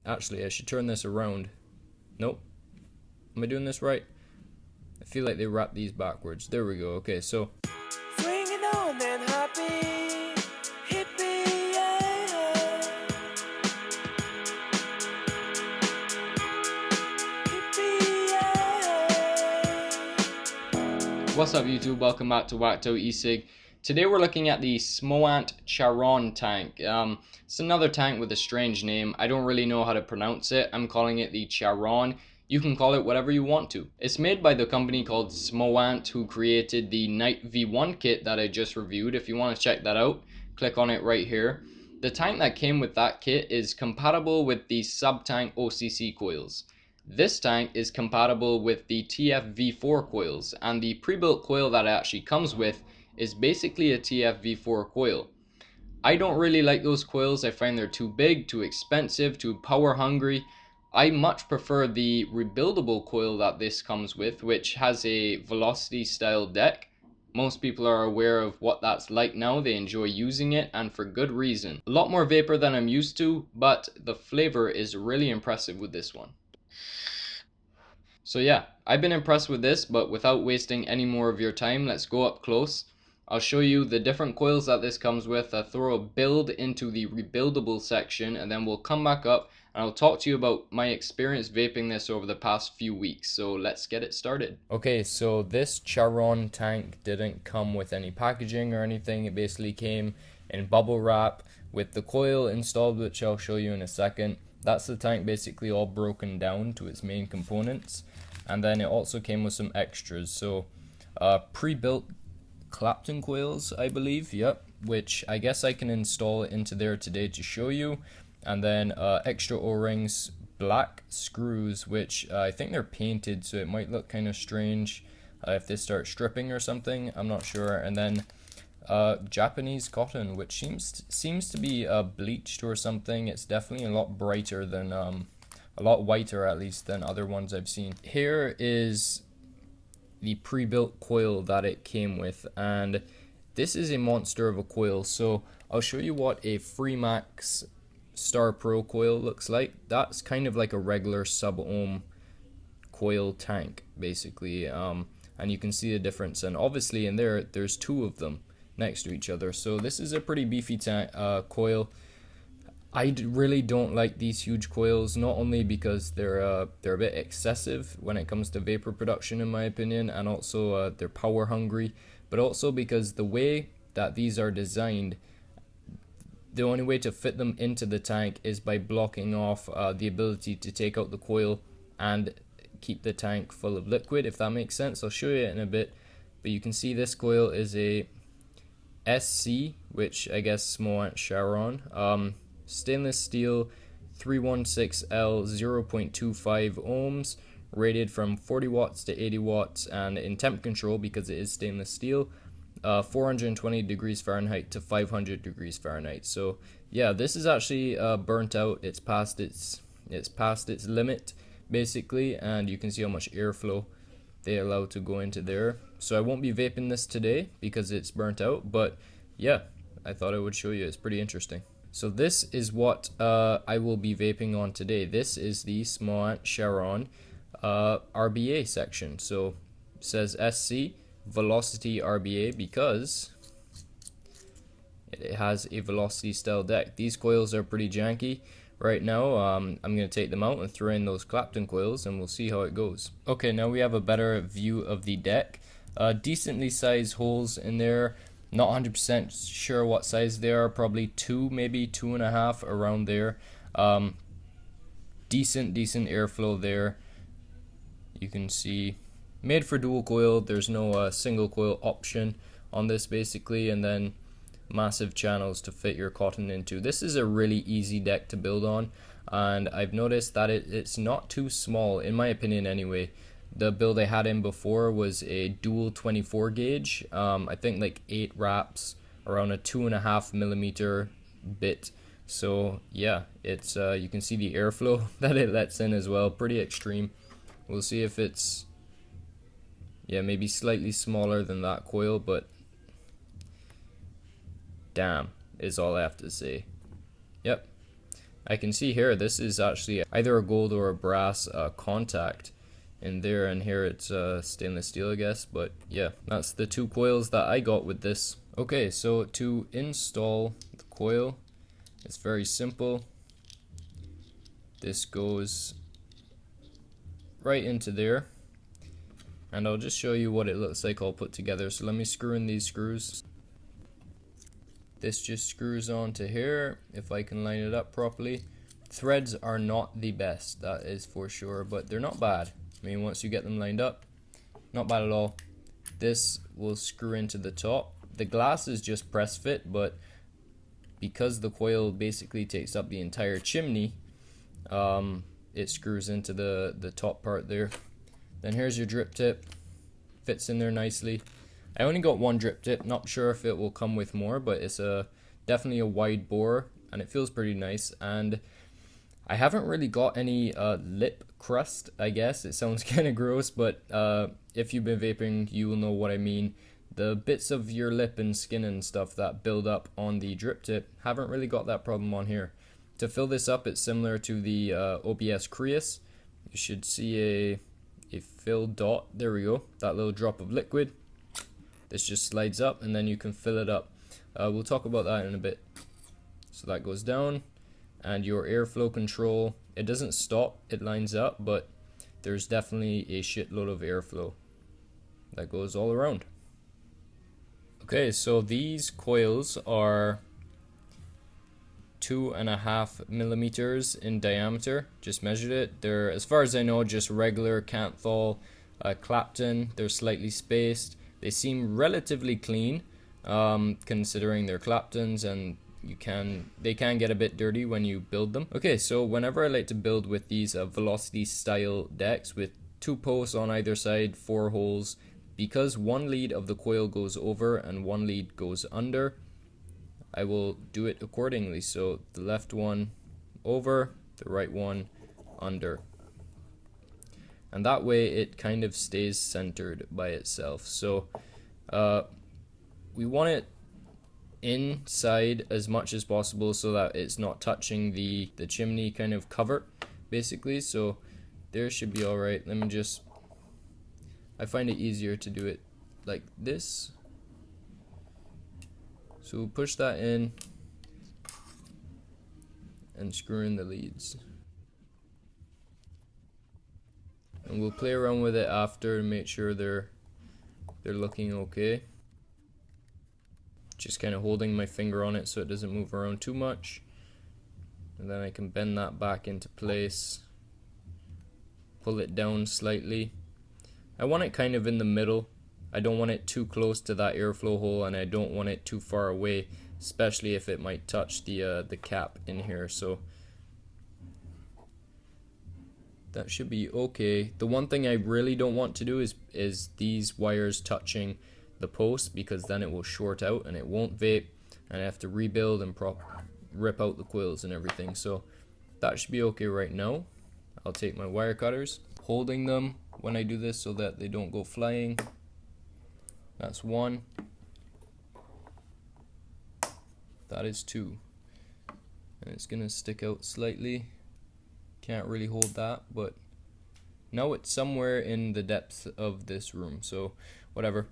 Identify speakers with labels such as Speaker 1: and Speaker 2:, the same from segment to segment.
Speaker 1: Actually, I should turn this around. Nope. Am I doing this right? I feel like they wrap these backwards. There we go. Okay, so
Speaker 2: Swinging on and happy, hippie, yeah. Hippie, yeah.
Speaker 1: what's up YouTube? Welcome back to Whacked Out eSig. Today we're looking at the Smoant Charon Tank. It's another tank with a strange name. I don't really know how to pronounce it. I'm calling it the Charon. You can call it whatever you want to. It's made by the company called Smoant, who created the Knight V1 kit that I just reviewed. If you want to check that out, click on it right here. The tank that came with that kit is compatible with the sub-tank OCC coils. This tank is compatible with the TFV4 coils, and the pre-built coil that it actually comes with is basically a TFV4 coil. I don't really like those coils. I find they're too big, too expensive, too power hungry. I much prefer the rebuildable coil that this comes with, which has a velocity style deck. Most people are aware of what that's like now. They enjoy using it, and for good reason. A lot more vapor than I'm used to, but the flavor is really impressive with this one. So yeah, I've been impressed with this, but without wasting any more of your time, let's go up close. I'll show you the different coils that this comes with. I'll throw a build into the rebuildable section, and then we'll come back up and I'll talk to you about my experience vaping this over the past few weeks. So let's get it started. Okay, so this Charon tank didn't come with any packaging or anything. It basically came in bubble wrap with the coil installed, which I'll show you in a second. That's the tank basically all broken down to its main components. And then it also came with some extras. So pre-built Clapton coils, I believe, yep, which I guess I can install into there today to show you. And then extra O-rings, black screws, which I think they're painted, so it might look kind of strange if they start stripping or something, I'm not sure. And then Japanese cotton, which seems to be bleached or something. It's definitely a lot brighter than a lot whiter at least than other ones I've seen. Here is the pre-built coil that it came with, and this is a monster of a coil. So I'll show you what a Freemax Star Pro coil looks like. That's kind of like a regular sub-ohm coil tank basically, and you can see the difference, and obviously in there's two of them next to each other. So this is a pretty beefy coil. I really don't like these huge coils, not only because they're a bit excessive when it comes to vapor production in my opinion, and also they're power hungry, but also because the way that these are designed, the only way to fit them into the tank is by blocking off the ability to take out the coil and keep the tank full of liquid, if that makes sense. I'll show you it in a bit, but you can see this coil is a SC, which I guess Smoant Charon. Stainless steel 316L 0.25 ohms, rated from 40 watts to 80 watts, and in temp control, because it is stainless steel, 420 degrees Fahrenheit to 500 degrees Fahrenheit. So yeah, this is actually burnt out. It's past its limit basically, and you can see how much airflow they allow to go into there. So I won't be vaping this today because it's burnt out, but yeah, I thought I would show you. It's pretty interesting. So this is what I will be vaping on today. This is the Smoant Charon RBA section. So it says SC velocity RBA because it has a velocity style deck. These coils are pretty janky right now. I'm going to take them out and throw in those Clapton coils, and we'll see how it goes. Okay, now we have a better view of the deck. Decently sized holes in there. Not 100% sure what size they are, probably 2, maybe 2.5, around there. Decent airflow there. You can see made for dual coil. There's no single coil option on this basically, and then massive channels to fit your cotton into. This is a really easy deck to build on, and I've noticed that it's not too small, in my opinion anyway. The build I had in before was a dual 24 gauge, I think like 8 wraps around a 2.5 millimeter bit. So yeah, it's you can see the airflow that it lets in as well, pretty extreme. We'll see if it's, yeah, maybe slightly smaller than that coil, but damn is all I have to say. Yep. I can see here this is actually either a gold or a brass contact in there, and here it's stainless steel, I guess. But yeah, that's the two coils that I got with this. Okay, so to install the coil, it's very simple. This goes right into there, and I'll just show you what it looks like all put together. So let me screw in these screws. This just screws onto here, if I can line it up properly. Threads are not the best, that is for sure, but they're not bad. I mean, once you get them lined up, not bad at all. This will screw into the top. The glass is just press fit, but because the coil basically takes up the entire chimney, it screws into the top part there. Then here's your drip tip, fits in there nicely. I only got one drip tip, not sure if it will come with more, but it's definitely a wide bore and it feels pretty nice. And I haven't really got any lip crust, I guess. It sounds kind of gross, but if you've been vaping, you will know what I mean. The bits of your lip and skin and stuff that build up on the drip tip, haven't really got that problem on here. To fill this up, it's similar to the OBS Creus. You should see a fill dot, there we go, that little drop of liquid. This just slides up and then you can fill it up. We'll talk about that in a bit. So that goes down, and your airflow control, it doesn't stop, it lines up, but there's definitely a shitload of airflow that goes all around. Okay, so these coils are 2.5 millimeters in diameter. Just measured it. They're, as far as I know, just regular Canthal Clapton. They're slightly spaced. They seem relatively clean, considering they're Claptons, and they can get a bit dirty when you build them. Okay, so whenever I like to build with these velocity style decks with 2 posts on either side, 4 holes, because one lead of the coil goes over and one lead goes under, I will do it accordingly. So the left one over, the right one under. And that way it kind of stays centered by itself. So we want it inside as much as possible so that it's not touching the chimney kind of cover, basically. So there should be alright. Let me just, I find it easier to do it like this. So we'll push that in and screw in the leads. And we'll play around with it after and make sure they're looking okay. Just kind of holding my finger on it so it doesn't move around too much. And then I can bend that back into place. Pull it down slightly. I want it kind of in the middle. I don't want it too close to that airflow hole, and I don't want it too far away, especially if it might touch the cap in here. So that should be okay. The one thing I really don't want to do is these wires touching the post, because then it will short out and it won't vape, and I have to rebuild and rip out the coils and everything. So that should be okay right now. I'll take my wire cutters, holding them when I do this so that they don't go flying. That's 1. That is 2. And it's gonna stick out slightly. Can't really hold that, but now it's somewhere in the depth of this room, so whatever.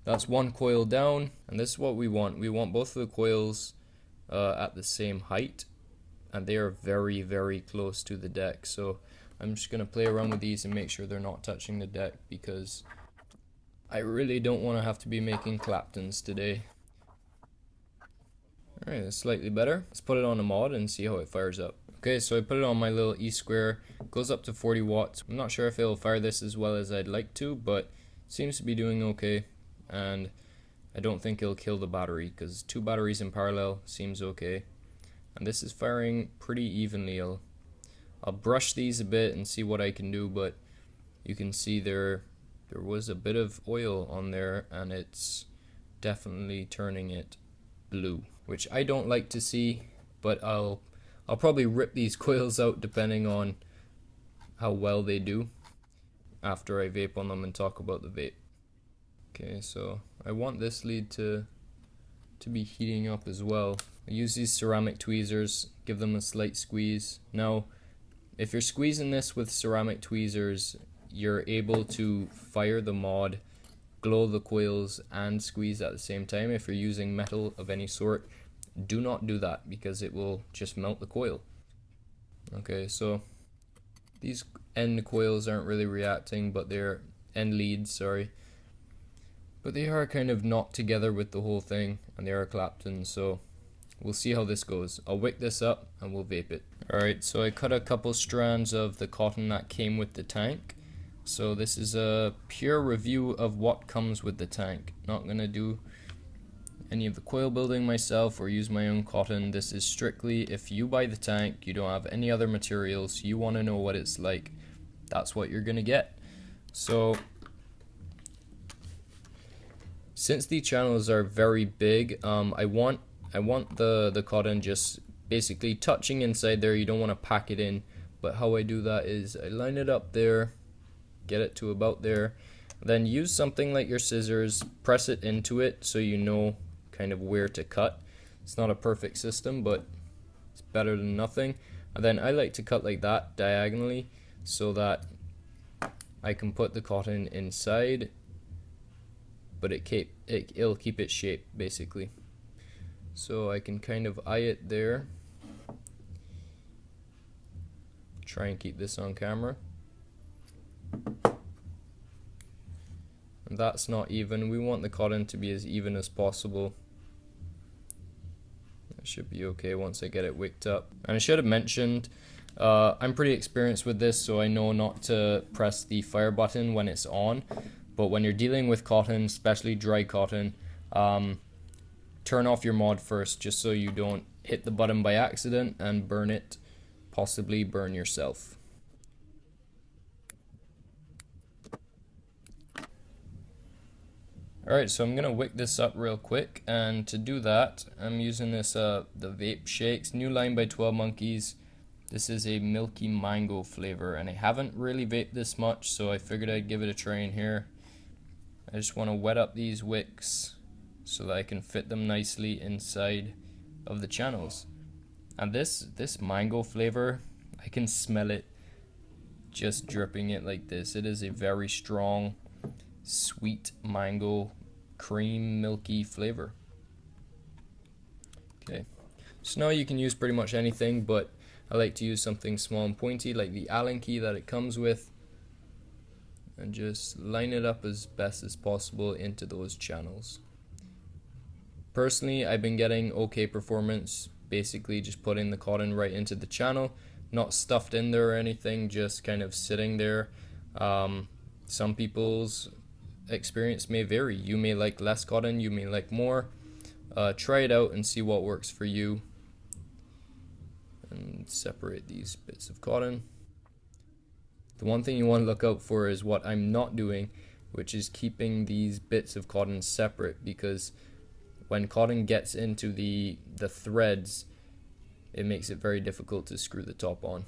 Speaker 1: That's 1 coil down, and this is what we want. We want both of the coils at the same height, and they are very, very close to the deck. So I'm just gonna play around with these and make sure they're not touching the deck, because I really don't want to have to be making Claptons today. Alright, that's slightly better. Let's put it on a mod and see how it fires up. Okay, so I put it on my little E-square. Goes up to 40 watts. I'm not sure if it'll fire this as well as I'd like to, but seems to be doing okay. And I don't think it'll kill the battery, because 2 batteries in parallel seems okay. And this is firing pretty evenly. I'll brush these a bit and see what I can do, but you can see there was a bit of oil on there, and it's definitely turning it blue, which I don't like to see, but I'll probably rip these coils out depending on how well they do after I vape on them and talk about the vape. Okay, so I want this lead to be heating up as well. Use these ceramic tweezers, give them a slight squeeze. Now, if you're squeezing this with ceramic tweezers, you're able to fire the mod, glow the coils, and squeeze at the same time. If you're using metal of any sort, do not do that because it will just melt the coil. Okay, so these end coils aren't really reacting, but they're end leads, sorry. But they are kind of knocked together with the whole thing, and they are clapped in, so we'll see how this goes. I'll wick this up and we'll vape it. Alright, so I cut a couple strands of the cotton that came with the tank. So this is a pure review of what comes with the tank. Not gonna do any of the coil building myself or use my own cotton. This is strictly if you buy the tank, you don't have any other materials, you want to know what it's like, that's what you're gonna get. So since the channels are very big, I want the cotton just basically touching inside there. You don't want to pack it in, but how I do that is I line it up there, get it to about there, then use something like your scissors, press it into it so you know kind of where to cut. It's not a perfect system, but it's better than nothing. And then I like to cut like that diagonally so that I can put the cotton inside, but it'll keep its shape basically. So I can kind of eye it there. Try and keep this on camera. And that's not even. We want the cotton to be as even as possible. That should be okay once I get it wicked up. And I should have mentioned, I'm pretty experienced with this, so I know not to press the fire button when it's on. But when you're dealing with cotton, especially dry cotton, turn off your mod first, just so you don't hit the button by accident and burn it, possibly burn yourself. Alright, so I'm gonna wick this up real quick, and to do that I'm using this the Vape Shakes New Line by 12 Monkeys. This is a milky mango flavor, and I haven't really vaped this much, so I figured I'd give it a try in here. I just want to wet up these wicks so that I can fit them nicely inside of the channels. And this mango flavor, I can smell it just dripping it like this. It is a very strong, sweet mango, cream, milky flavor. Okay, so now you can use pretty much anything, but I like to use something small and pointy like the Allen key that it comes with, and just line it up as best as possible into those channels. Personally, I've been getting okay performance, basically just putting the cotton right into the channel, not stuffed in there or anything, just kind of sitting there. Some people's experience may vary. You may like less cotton, you may like more. Try it out and see what works for you. And separate these bits of cotton. The one thing you want to look out for is what I'm not doing, which is keeping these bits of cotton separate, because when cotton gets into the threads, it makes it very difficult to screw the top on.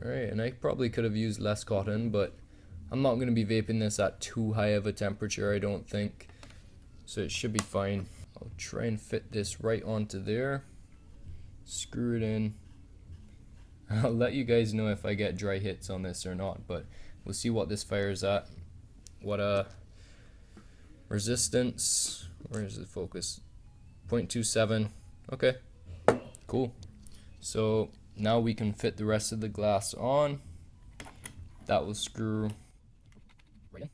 Speaker 1: Alright, and I probably could have used less cotton, but I'm not going to be vaping this at too high of a temperature, I don't think, so it should be fine. I'll try and fit this right onto there, screw it in. I'll let you guys know if I get dry hits on this or not, but we'll see what this fires at. What resistance, where is the focus? 0.27. Okay, cool. So now we can fit the rest of the glass on. That will screw right in.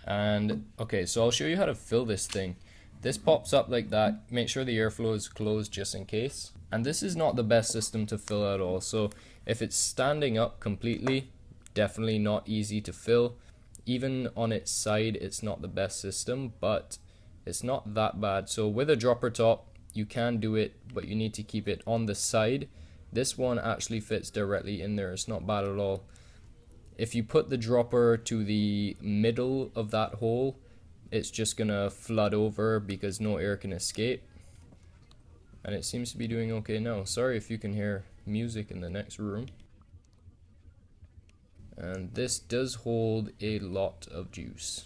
Speaker 1: And okay, so I'll show you how to fill this thing. This pops up like that. Make sure the airflow is closed just in case. And this is not the best system to fill at all. So if it's standing up completely, definitely not easy to fill. Even on its side, it's not the best system, but it's not that bad. So with a dropper top, you can do it, but you need to keep it on the side. This one actually fits directly in there. It's not bad at all. If you put the dropper to the middle of that hole, it's just gonna flood over because no air can escape. And it seems to be doing okay now. Sorry if you can hear music in the next room. And this does hold a lot of juice.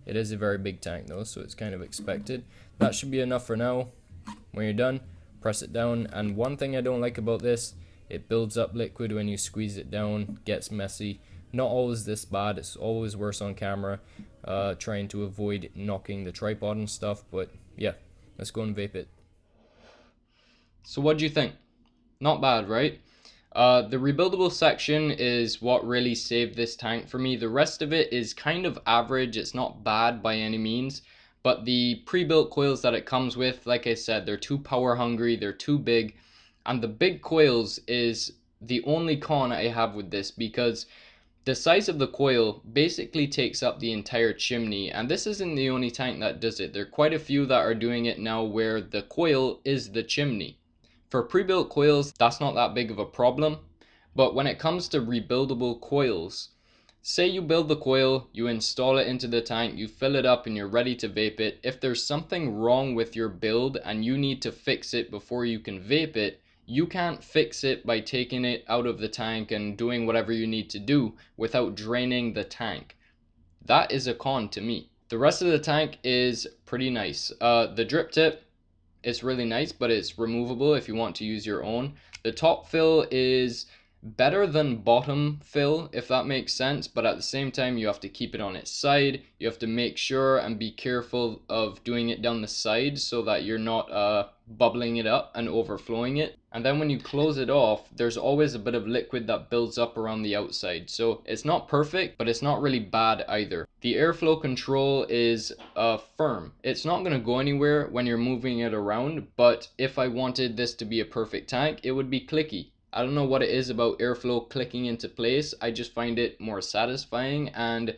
Speaker 1: It is a very big tank though, so it's kind of expected. That should be enough for now. When you're done, press it down. And one thing I don't like about this, it builds up liquid when you squeeze it down, gets messy. Not always this bad, it's always worse on camera, trying to avoid knocking the tripod and stuff. But yeah, let's go and vape it. So what do you think? Not bad, right? The rebuildable section is what really saved this tank for me. The rest of it is kind of average. It's not bad by any means. But the pre-built coils that it comes with, like I said, they're too power hungry, they're too big. And the big coils is the only con I have with this, because the size of the coil basically takes up the entire chimney. And this isn't the only tank that does it. There are quite a few that are doing it now where the coil is the chimney. For pre-built coils, that's not that big of a problem. But when it comes to rebuildable coils, say you build the coil, you install it into the tank, you fill it up and you're ready to vape it. If there's something wrong with your build and you need to fix it before you can vape it, you can't fix it by taking it out of the tank and doing whatever you need to do without draining the tank. That is a con to me. The rest of the tank is pretty nice. The drip tip, it's really nice, but it's removable if you want to use your own. The top fill is better than bottom fill, if that makes sense, but at the same time you have to keep it on its side. You have to make sure and be careful of doing it down the side so that you're not bubbling it up and overflowing it. And then when you close it off, there's always a bit of liquid that builds up around the outside. So it's not perfect, but it's not really bad either. The airflow control is firm. It's not going to go anywhere when you're moving it around, but if I wanted this to be a perfect tank, it would be clicky. I don't know what it is about airflow clicking into place. I just find it more satisfying and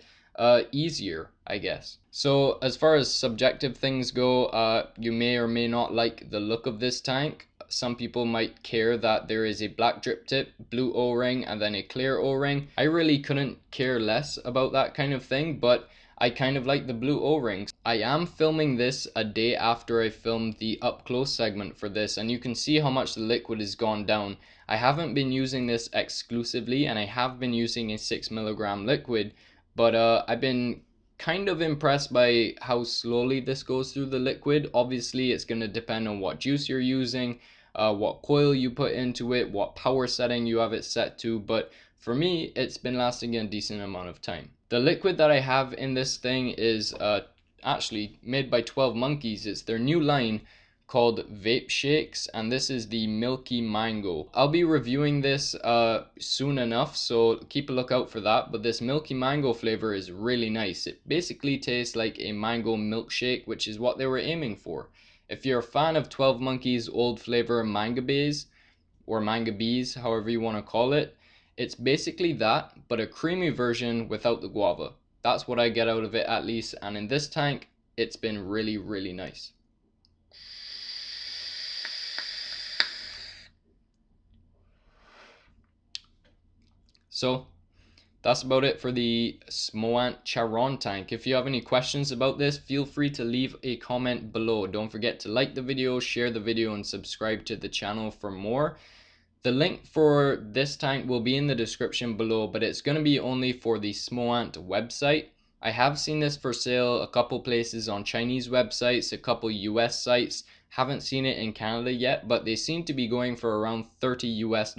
Speaker 1: easier, I guess. So as far as subjective things go, you may or may not like the look of this tank. Some people might care that there is a black drip tip, blue O-ring, and then a clear O-ring. I really couldn't care less about that kind of thing, but I kind of like the blue O-rings. I am filming this a day after I filmed the up close segment for this, and you can see how much the liquid has gone down. I haven't been using this exclusively, and I have been using a 6mg liquid, but I've been kind of impressed by how slowly this goes through the liquid. Obviously it's going to depend on what juice you're using, what coil you put into it, what power setting you have it set to, but for me it's been lasting a decent amount of time. The liquid that I have in this thing is actually made by 12 Monkeys. It's their new line called Vape Shakes, and this is the Milky Mango. I'll be reviewing this soon enough, so keep a lookout for that. But this Milky Mango flavor is really nice. It basically tastes like a mango milkshake, which is what they were aiming for. If you're a fan of 12 Monkeys old flavor Manga Bays, or Manga Bees, however you want to call it, it's basically that, but a creamy version without the guava. That's what I get out of it at least, and in this tank, it's been really, really nice. So that's about it for the Smoant Charon Tank. If you have any questions about this, feel free to leave a comment below. Don't forget to like the video, share the video, and subscribe to the channel for more. The link for this tank will be in the description below, but it's going to be only for the Smoant website. I have seen this for sale a couple places on Chinese websites, a couple US sites. Haven't seen it in Canada yet, but they seem to be going for around $30 US.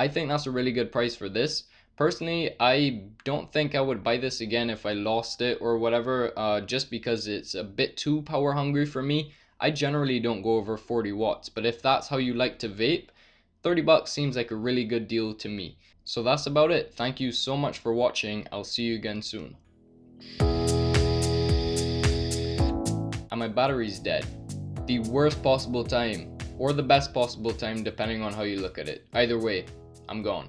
Speaker 1: I think that's a really good price for this. Personally, I don't think I would buy this again if I lost it or whatever, just because it's a bit too power hungry for me. I generally don't go over 40 watts, but if that's how you like to vape, 30 bucks seems like a really good deal to me. So that's about it. Thank you so much for watching. I'll see you again soon. And my battery's dead. The worst possible time, or the best possible time depending on how you look at it. Either way, I'm gone.